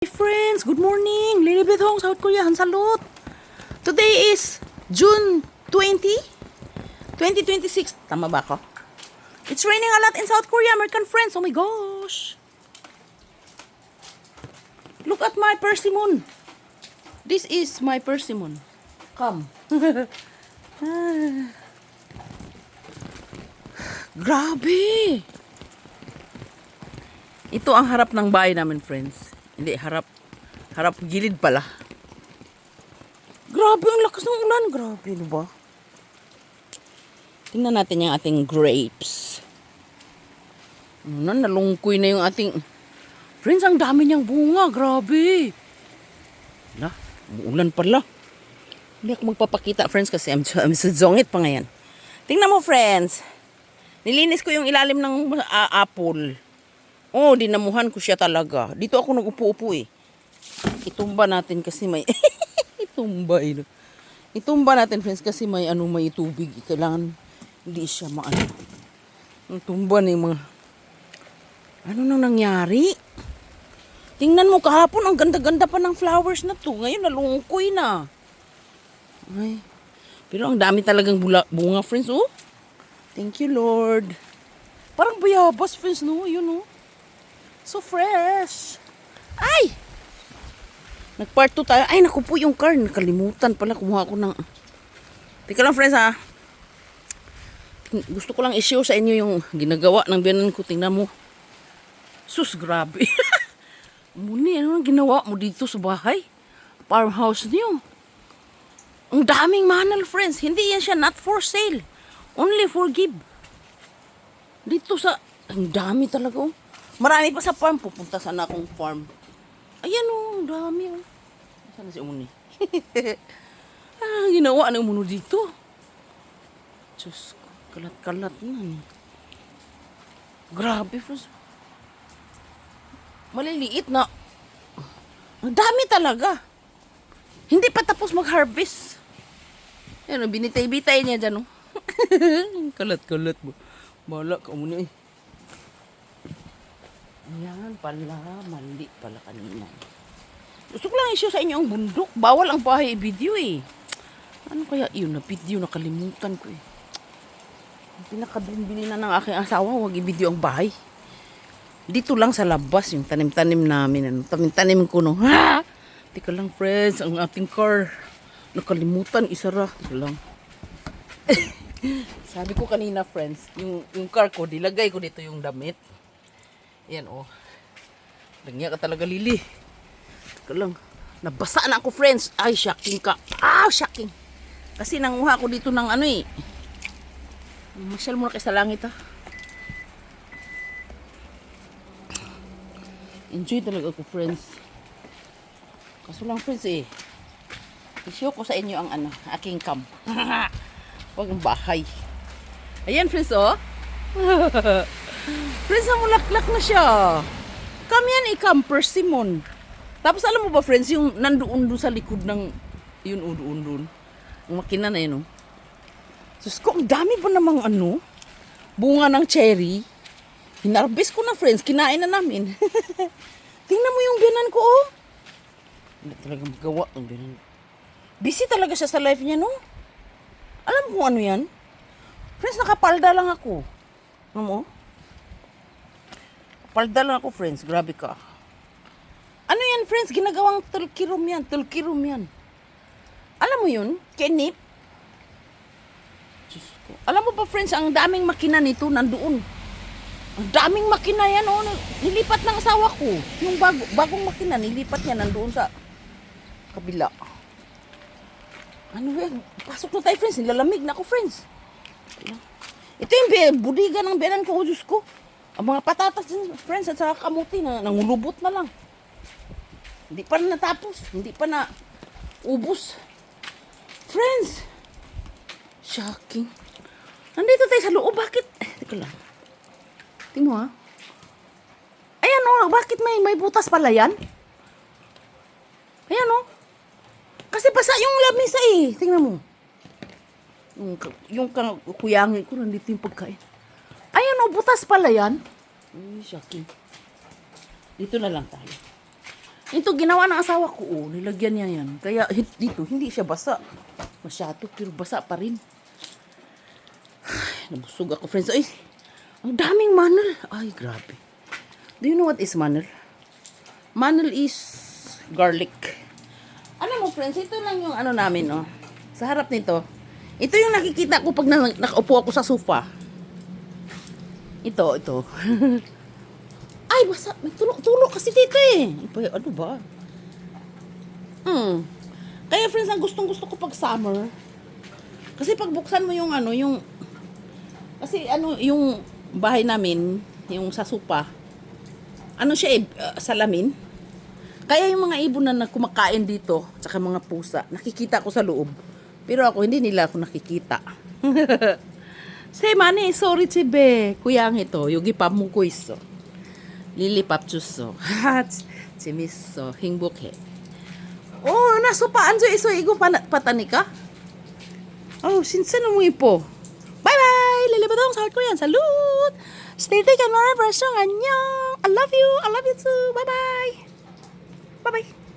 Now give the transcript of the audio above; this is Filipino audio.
Friends, good morning. Lilibet Hong, South Korea. Hansalot. Today is June 20, 2026. Tama ba ako? It's raining a lot in South Korea, American friends. Oh my gosh. Look at my persimmon. This is my persimmon. Come. Grabe. Ito ang harap ng bahay namin, friends. Hindi, harap gilid pala. Grabe, ang lakas ng ulan. Grabe, ano ba? Tingnan natin yung ating grapes. Nalungkoy na yung ating... Friends, ang dami niyang bunga. Grabe. Ulan pala. Hindi ako magpapakita, friends, kasi I'm suzongit pa ngayon. Tingnan mo, friends. Nilinis ko yung ilalim ng apple. Oh, dinamuhan ko siya talaga. Dito ako nag-upo-upo eh. Itumba natin kasi may... Itumba natin, friends, kasi may tubig. Kailangan hindi siya maano. Itumba na yung mga... Ano nang nangyari? Tingnan mo kahapon, ang ganda-ganda pa ng flowers na to. Ngayon, nalungkoy na. Ay. Pero ang dami talagang bunga, friends, oh. Thank you, Lord. Parang bayabas, friends, no? Yun, oh. So fresh. Ay! Nag-part 2 tayo. Ay, naku po yung car. Nakalimutan pala. Kumuha ko ng... Teka lang, friends, ha. Gusto ko lang i-show sa inyo yung ginagawa ng biyanan ko. Tingnan mo. Sus, grabe. Muni, ano ang ginawa mo dito sa bahay? Farmhouse niyo. Ang daming manal, friends. Hindi yan siya not for sale. Only for give. Dito sa... Ang dami talaga, oh. Marami pa sa farm. Pupunta sana akong farm. Ayan, oh. Ang dami, oh. Saan na si Umuni? Ginawa ng Umuno dito. Diyos ko. Kalat-kalat na. Grabe, friends. Maliliit na. Ang dami talaga. Hindi pa tapos mag-harvest. Ayan, binitay-bitay niya dyan, oh. Kalat-kalat mo. Bahala ka muna, eh. Ayan pala, mali pala kanina. Gusto ko lang i-show sa inyo ang bundok. Bawal ang bahay i-video eh. Ano kaya yun na video? Nakalimutan ko eh. Pinakabili na ng aking asawa, huwag i-video ang bahay. Dito lang sa labas, yung tanim-tanim namin. Tanim-tanim ko no. Ha! Tika lang, friends, ang ating car. Nakalimutan, isara. Tika lang. Sabi ko kanina, friends, yung car ko, dilagay ko dito yung damit. Yan, oh. Langya ka talaga, Lili. Teka lang. Nabasa na ako, friends. Ay, shocking ka. Shocking. Kasi nanguha ako dito ng ano eh. Masyal muna kayo sa langit, ha. Enjoy talaga ako, friends. Kaso lang, friends, eh. I-show ko sa inyo ang aking cam. Huwag ang bahay. Ayan, friends, oh. Friends, namulaklak na siya. Kam yan, ikam, persimmon. Tapos alam mo ba, friends, yung nandoon doon sa likod ng, yun, doon. Ang makina na yun, oh. Sus ko, ang dami ba namang bunga ng cherry. Hinarbis ko na, friends, kinain na namin. Tingnan mo yung biyanan ko, oh. Hindi talaga magawa ang biyanan. Busy talaga siya sa life niya, no? Alam mo kung ano yan? Friends, nakapalda lang ako. Ano mo? Palda lang ako, friends. Grabe ka. Ano yan, friends? Ginagawang tulkirum yan. Tulkirum yan. Alam mo yun? Kenip. Diyos ko. Alam mo ba, friends, ang daming makina nito nandoon. Ang daming makina yan, oh. Nilipat ng asawa ko. Yung bagong makina, nilipat niya nandoon sa kabila. Ano yan? Pasok na tayo, friends. Nilalamig na ako, friends. Ito yung budiga ng biyanan ko, Diyos ko. Ang mga patatas din, friends, at saka kamuti na nangulubot na lang. Hindi pa na natapos. Hindi pa na ubos. Friends. Shocking. Nandito tayo sa loob. Bakit? Teka lang. Tingnan mo, ha. Ayan, oh. Bakit may butas pala yan? Ayan, oh. Kasi basa yung lamisa eh. Tingnan mo. Yung kuyangin ko, nandito yung pagkain. Ayan, oh, butas pala yan. Shocking. Dito na lang tayo. Ito, ginawa ng asawa ko. Oh, nilagyan niya yan. Kaya dito, hindi siya basa. Masyado, pero basa pa rin. Ay, nabusog ako, friends. Ay, ang daming manal. Ay, grabe. Do you know what is manal? Manal is garlic. Ano mo, friends, ito lang yung ano namin, oh. Sa harap nito. Ito yung nakikita ko pag nakaupo ako sa sofa. Ito. Ay, basa. May tulok kasi dito eh. Ano ba? Kaya friends, ang gustong-gusto ko pag summer. Kasi pag buksan mo yung ano, kasi ano, yung bahay namin, yung sa sopa, ano siya salamin. Kaya yung mga ibon na kumakain dito, tsaka mga pusa, nakikita ko sa loob. Pero ako, hindi nila ako nakikita. Say, mani, sorry, chibe. Kuyang ito, yugi pamukuiso. Lilipapchuso. Chimiso, hingbukhe. Oh, nasupaan so iso igo patanika. Oh, sinsan mo ipo. Bye-bye! Lilipatong sa Korean. Salud! Stay thick and more. Annyeong! I love you! I love you too! Bye-bye! Bye-bye!